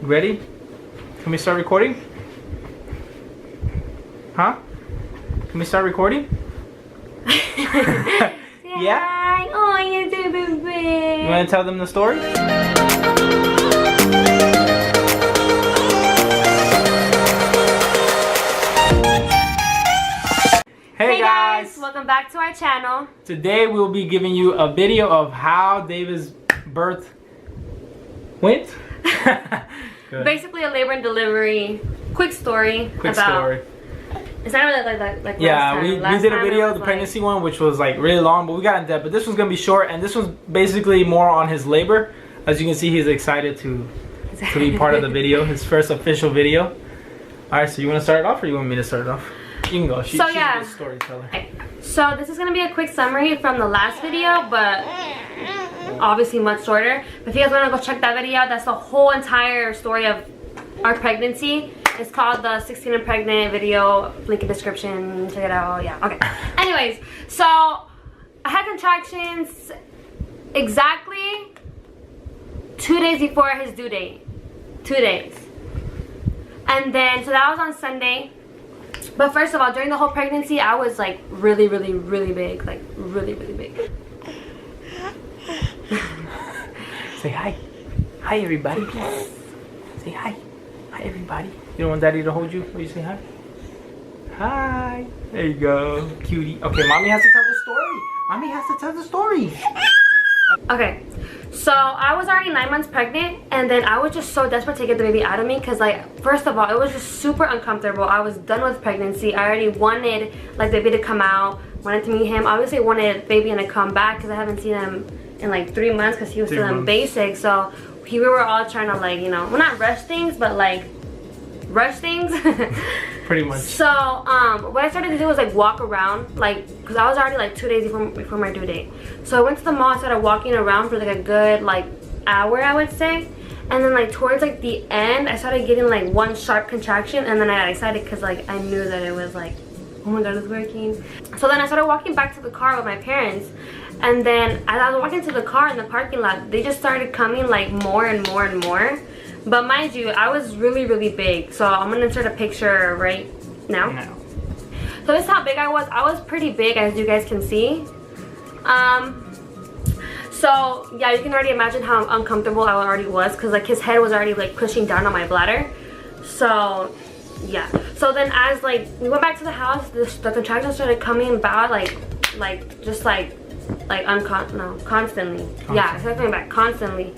You ready? Can we start recording? Huh? Can we start recording? Yeah? Oh, you did it, babe. You want to tell them the story? Hey guys! Welcome back to our channel. Today we'll be giving you a video of how David's birth went. Basically a labor and delivery quick story. Quick story. It's not really like yeah, we did a video, the pregnancy one, which was like really long, but we got in depth. But this one's gonna be short, and this one's basically more on his labor. As you can see, he's excited to be part of the video, his first official video. All right, so you want to start it off, or you want me to start it off? You can go. She's a good storyteller. So this is gonna be a quick summary from the last video, but obviously much shorter. But if you guys want to go check that video out, that's the whole entire story of our pregnancy. It's called the 16 and Pregnant video. Link in description. Check it out. Yeah. Okay. Anyways, so I had contractions exactly 2 days before his due date. 2 days. And then, so that was on Sunday. But first of all, during the whole pregnancy, I was like really big. Like really big. Say hi. Hi, everybody. Say hi. Hi, everybody. You don't want Daddy to hold you? Will you say hi? Hi. There you go. Cutie. Okay, Mommy has to tell the story. Mommy has to tell the story. Okay. So I was already 9 months pregnant, and then I was just so desperate to get the baby out of me because, like, first of all, it was just super uncomfortable. I was done with pregnancy. I already wanted like the baby to come out, wanted to meet him. Obviously wanted baby to come back because I haven't seen him in like 3 months because he was still in basic. So we were all trying to, like, you know, well, not rush things, but like rush things. Pretty much. So what I started to do was like walk around, like, because I was already like 2 days before my due date. So I went to the mall, started walking around for like a good like hour, I would say. And then like towards like the end, I started getting like one sharp contraction, and then I got excited because like I knew that it was like, oh my god, it's working. So then I started walking back to the car with my parents, and then as I was walking to the car in the parking lot, they just started coming like more and more and more. But mind you, I was really big. So I'm gonna insert a picture right now. So this is how big I was. I was pretty big, as you guys can see. So yeah, you can already imagine how uncomfortable I already was, because like his head was already like pushing down on my bladder. So yeah. So then as like we went back to the house, the contractions started coming about constantly. Yeah, I started coming back constantly.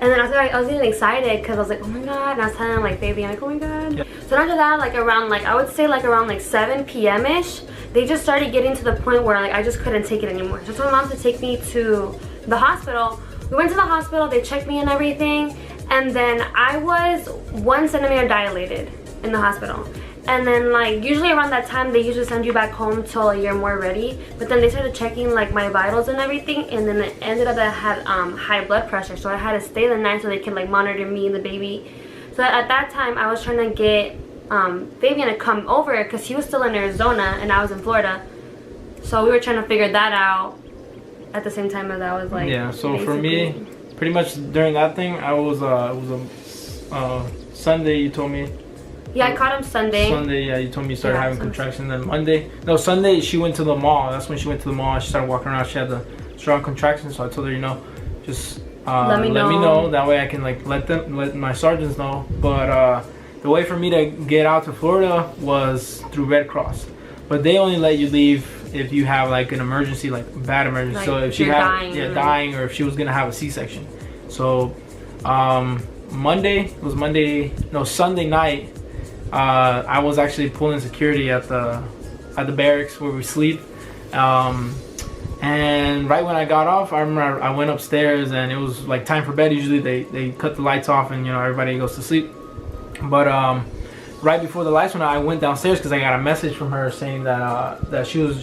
And then I was getting excited because I was like, oh my god, and I was telling him like, baby, I'm like, oh my god. Yep. So after that, like around like, I would say like around like 7 p.m. ish, they just started getting to the point where like I just couldn't take it anymore. So I told my mom to take me to the hospital. We went to the hospital, they checked me and everything, and then I was 1 centimeter dilated in the hospital. And then like usually around that time they usually send you back home till you're more ready. But then they started checking like my vitals and everything, and then it ended up that I had high blood pressure, so I had to stay the night so they could like monitor me and the baby. So at that time I was trying to get Fabian to come over because he was still in Arizona and I was in Florida. So we were trying to figure that out at the same time as I was like, yeah. So for me, pretty much during that thing, I was it was a Sunday. You told me. Yeah, I caught him Sunday. Sunday, yeah, you told me you started having contractions. Then Monday, no, Sunday, she went to the mall. That's when she went to the mall. She started walking around. She had the strong contractions, so I told her, you know, just let me know. That way I can like let my sergeants know. But the way for me to get out to Florida was through Red Cross. But they only let you leave if you have like an emergency, like bad emergency. Like so if she had dying, or if she was gonna have a C-section. So Sunday night. I was actually pulling security at the barracks where we sleep, and right when I got off, I remember I went upstairs and it was like time for bed. Usually they cut the lights off and, you know, everybody goes to sleep. But right before the lights went out, I went downstairs because I got a message from her saying that she was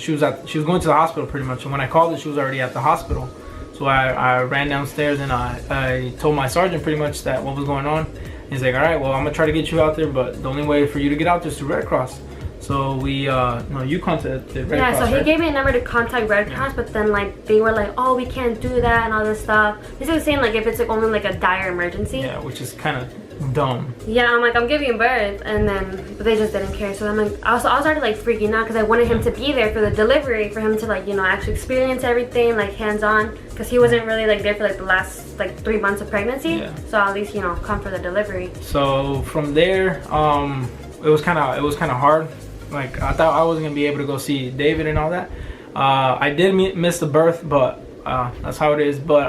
going to the hospital pretty much. And when I called her, she was already at the hospital. So I ran downstairs and I told my sergeant pretty much that what was going on. He's like, all right, well, I'm gonna try to get you out there, but the only way for you to get out there is through Red Cross. So we, no, you contacted Red Cross, so he right? gave me a number to contact Red Cross, but then like they were like, oh, we can't do that and all this stuff. Basically saying like if it's like only like a dire emergency. Yeah, which is kind of dumb. Yeah, I'm like, I'm giving birth, and then but they just didn't care. So I'm like, I started like freaking out because I wanted him to be there for the delivery, for him to like, you know, actually experience everything like hands-on, because he wasn't really like there for like the last like 3 months of pregnancy. Yeah. So at least, you know, come for the delivery. So from there, it was kind of hard. Like I thought I wasn't gonna be able to go see David and all that. I did miss the birth, but that's how it is. But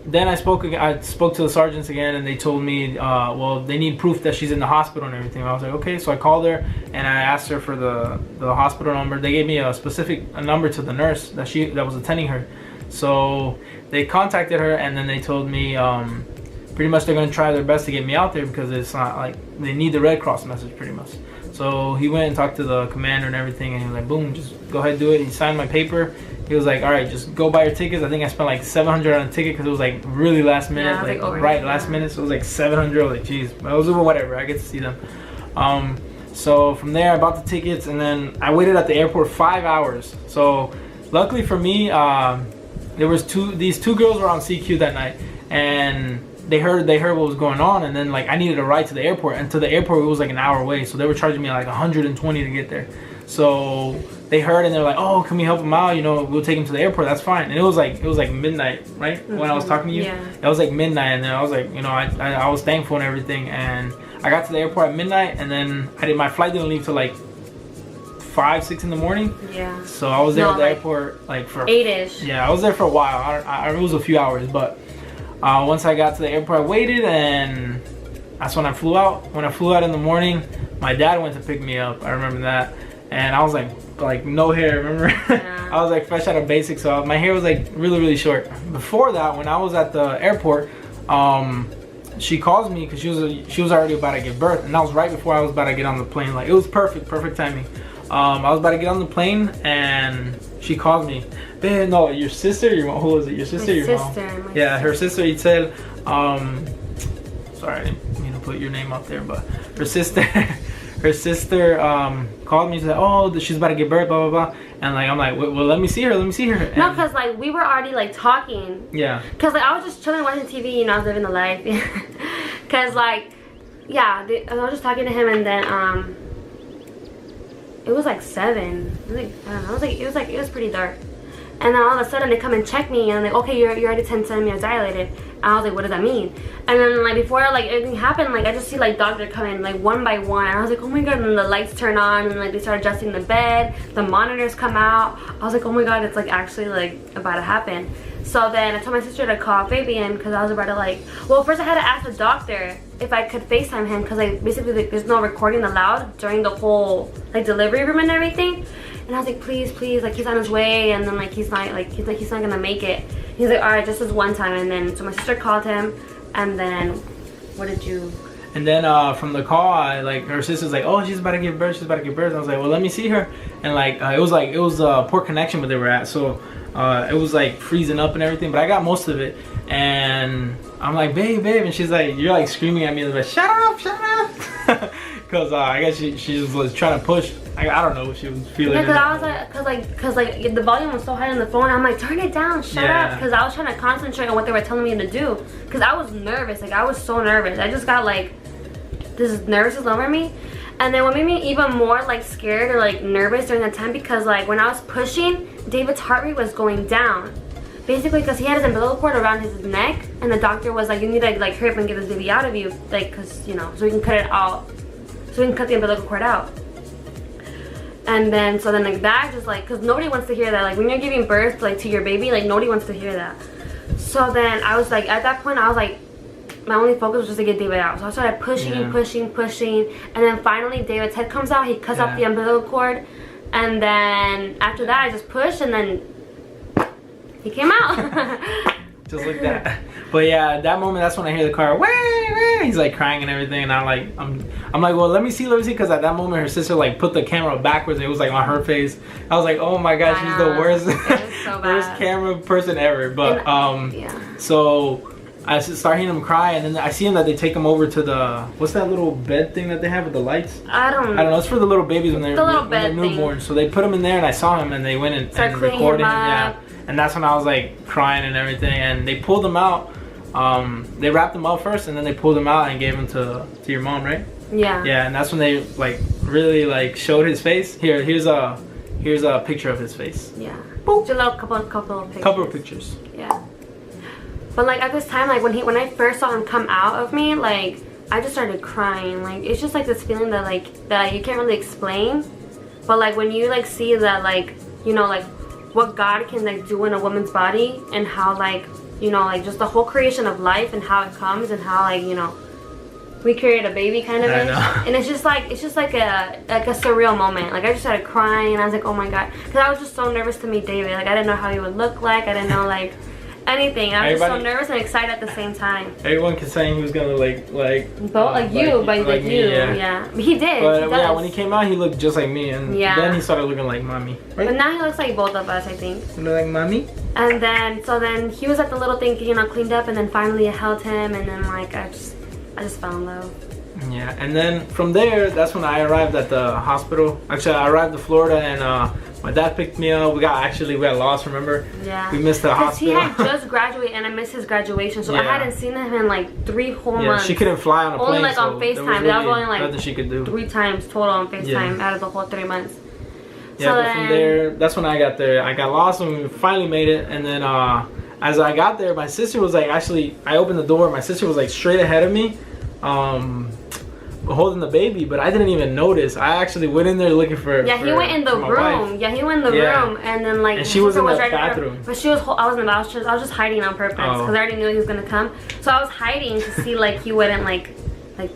then I spoke to the sergeants again, and they told me, well, they need proof that she's in the hospital and everything. I was like, okay. So I called her and I asked her for the hospital number. They gave me a number to the nurse that was attending her. So they contacted her, and then they told me pretty much they're gonna try their best to get me out there, because it's not like they need the Red Cross message pretty much. So he went and talked to the commander and everything, and he was like, boom, just go ahead, do it. He signed my paper. He was like, all right, just go buy your tickets. I think I spent like $700 on a ticket, because it was like really last minute, yeah, last minute. So it was like $700. Like, geez, but it was whatever. I get to see them. So from there, I bought the tickets, and then I waited at the airport 5 hours. So luckily for me, there was these two girls were on CQ that night, and they heard what was going on, and then like I needed a ride to the airport, and to the airport it was like an hour away, so they were charging me like 120 to get there. So they heard, and they're like, oh, can we help him out, you know, we'll take him to the airport, that's fine. And it was like midnight, right? Mm-hmm. When I was talking to you, yeah. It was like midnight, and then I was like, you know, I was thankful and everything, and I got to the airport at midnight, and then my flight didn't leave till like 5, 6 in the morning. Yeah. So I was there at the airport like for 8ish. Yeah, I was there for a while. It was a few hours, but once I got to the airport, I waited, and that's when I flew out. When I flew out in the morning, my dad went to pick me up. I remember that, and I was like no hair. Remember? Yeah. I was like fresh out of basic, so my hair was like really short. Before that, when I was at the airport, she calls me because she was already about to give birth, and that was right before I was about to get on the plane. Like it was perfect timing. I was about to get on the plane, and she called me. Babe, no, your sister, your mom, who was it? Your sister, your mom? Yeah, her sister. He said, sorry, I didn't mean to put your name out there, but her sister, called me and said, oh, she's about to give birth, blah blah blah. And like I'm like, well, let me see her. And no, cause like we were already like talking. Yeah. Cause like I was just chilling watching TV, you know, I was living the life. Cause like, yeah, I was just talking to him, and then it was like 7. I don't know. It was pretty dark. And then all of a sudden they come and check me, and like, okay, you're already 10 centimeters dilated. And I was like, what does that mean? And then like before like everything happened, like I just see like doctors come in like one by one, and I was like, oh my god. And then the lights turn on, and like they start adjusting the bed, the monitors come out. I was like, oh my god, it's like actually like about to happen. So then I told my sister to call Fabian, because I was about to like, well, first I had to ask the doctor if I could FaceTime him, because like basically like, there's no recording allowed during the whole like delivery room and everything. And I was like, please, like he's on his way, and then like he's not gonna make it. He's like, all right, just this one time. And then so my sister called him, and then what did you? And then from the call, her sister's like, oh, she's about to give birth. And I was like, well, let me see her. And like it was poor connection where they were at, so it was like freezing up and everything. But I got most of it, and I'm like, babe, and she's like, you're like screaming at me, like, shut up. Because I guess she was trying to push. I don't know what she was feeling. Yeah, because I was like, cause the volume was so high on the phone. I'm like, turn it down, shut up. Because I was trying to concentrate on what they were telling me to do. Because I was nervous. Like I was so nervous. I just got like this nervousness over me. And then what made me even more like scared or like nervous during that time, because like when I was pushing, David's heart rate was going down. Basically because he had his umbilical cord around his neck, and the doctor was like, you need to like hurry up and get this baby out of you, like, because you know, so we can cut it out, so we can cut the umbilical cord out. And then so then like that just like, because nobody wants to hear that, like when you're giving birth like to your baby, like nobody wants to hear that. So then I was like, at that point I was like, my only focus was just to get David out. So I started pushing, and then finally David's head comes out. He cuts off the umbilical cord, and then after that I just pushed, and then he came out. Just like that. But yeah, at that moment, that's when I hear the car, wah. He's like crying and everything, and I'm like, well, let me see, because at that moment her sister like put the camera backwards, and it was like on her face. I was like, oh my gosh, she's the worst, so worst camera person ever. But so I start hearing him cry, and then I see him that they take him over to the, what's that little bed thing that they have with the lights? I don't know. It's for the little babies when they're newborn. So they put him in there, and I saw him, and they went and recorded him. Yeah. And that's when I was like crying and everything, and they pulled him out. they wrapped them up first, and then they pulled them out and gave them to your mom, right? Yeah. Yeah, and that's when they like really like showed his face. Here's a picture of his face. Yeah. Just a little couple of pictures. Couple of pictures. Yeah. But like at this time, like when I first saw him come out of me, like I just started crying. Like it's just like this feeling that you can't really explain. But like when you like see that, like, you know, like what God can like do in a woman's body, and how like, you know, like just the whole creation of life and how it comes, and how like, you know, we create a baby kind of thing. And it's just like a surreal moment. Like I just started crying, and I was like, oh my God, because I was just so nervous to meet David. Like I didn't know how he would look like. I didn't know like anything. I was just so nervous and excited at the same time. Everyone kept saying he was gonna like you, but you, yeah. He did. But yeah, when he came out, he looked just like me, and then he started looking like mommy. Right? But now he looks like both of us, I think. You look like mommy. And then he was at the little thing, you know, cleaned up, and then finally I held him, and then like I just fell in love. Yeah, and then from there, that's when I arrived at the hospital. Actually, I arrived to Florida, and my dad picked me up. We got lost, remember? Yeah. We missed the hospital. He had just graduated, and I missed his graduation, so I hadn't seen him in like 3 whole months. She couldn't fly on a plane. Only like on FaceTime. That was only like nothing she could do. 3 times total on FaceTime out of the whole 3 months. Yeah, but from there, that's when I got there. I got lost, and we finally made it. And then as I got there, my sister was like, actually, I opened the door. My sister was like straight ahead of me, holding the baby, but I didn't even notice. I actually went in there looking for. Yeah, he went in the room. Wife. Yeah, he went in the room, and then like. And she was in the bathroom. But she was. I was just hiding on purpose because I already knew he was gonna come. So I was hiding to see like he wouldn't like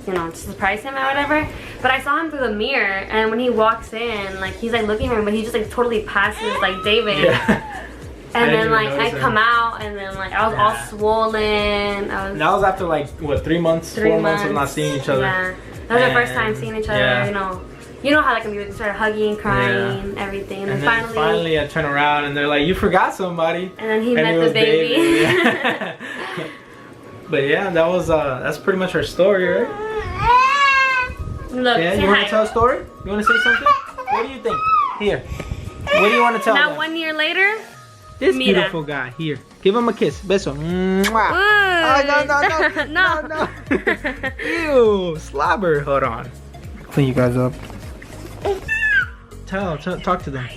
you know, surprise him or whatever. But I saw him through the mirror, and when he walks in, like he's like looking at him, but he just like totally passes like David. Yeah. And then like I come out, and then like I was all swollen. That was after like what, 3 months, 4 months of not seeing each other. Yeah, that was our first time seeing each other. Yeah. You know how that can be. We started hugging, crying, everything, and then finally I turn around, and they're like, "You forgot somebody." And then he met the baby. Yeah. But yeah, that's pretty much our story, right? Look, yeah, you want to tell a story? You want to say something? What do you think? Here. What do you want to tell Now them? 1 year later. This beautiful guy here. Give him a kiss. Beso. Mwah. Oh, no. Ew, slobber. Hold on. Clean you guys up. Talk to them.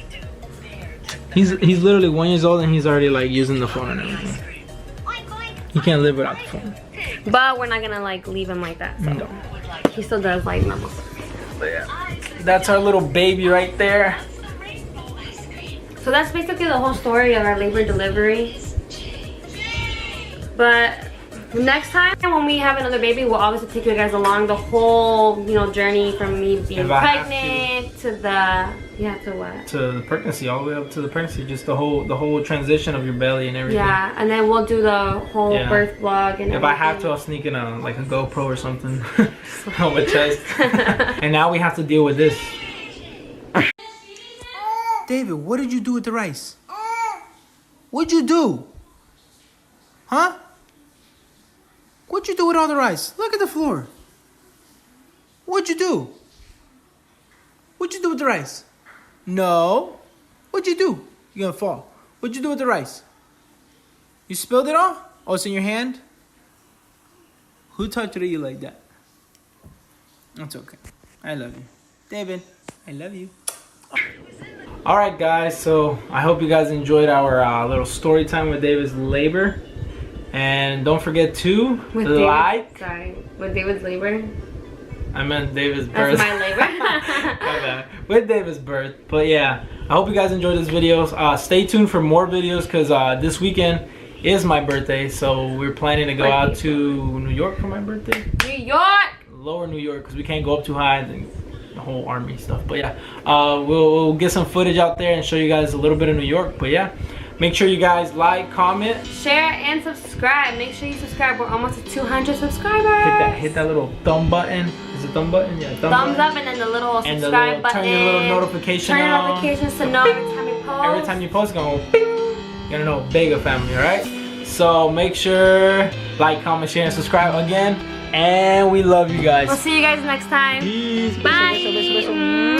He's literally 1 year old, and he's already like using the phone and everything. He can't live without the phone. But we're not gonna like leave him like that. So. No. He still does like normal. But yeah, that's our little baby right there. So that's basically the whole story of our labor and delivery. But next time when we have another baby, we'll obviously take you guys along the whole, you know, journey from me being pregnant to the to what? To the pregnancy, all the way up to the pregnancy, just the whole transition of your belly and everything. Yeah, and then we'll do the whole birth vlog and if I have to, I'll sneak in a GoPro or something on my chest. And now we have to deal with this. David, what did you do with the rice? What'd you do? Huh? What'd you do with all the rice? Look at the floor. What'd you do? What'd you do with the rice? No. What'd you do? You're gonna fall. What'd you do with the rice? You spilled it all? Oh, it's in your hand? Who touched you like that? That's okay. I love you. David, I love you. Alright guys, so I hope you guys enjoyed our little story time with David's labor. And don't forget to with David's labor. I meant David's birth. That's my labor. My bad. With David's birth. But yeah, I hope you guys enjoyed this video. Stay tuned for more videos because this weekend is my birthday. So we're planning to go out to New York for my birthday. New York! Lower New York because we can't go up too high. The whole army stuff. But yeah, we'll get some footage out there and show you guys a little bit of New York. But yeah, make sure you guys like, comment, share, and subscribe. Make sure you subscribe. We're almost at 200 subscribers. Hit that little thumb button. Is it thumb button? Yeah, thumbs up, and then the little subscribe button. Turn your little notification on. Turn your notifications to know every time you post. Every time you post, it's gonna go bing. You're gonna know Vega family, alright? So make sure like, comment, share, and subscribe again. And we love you guys. We'll see you guys next time. Peace. Bye.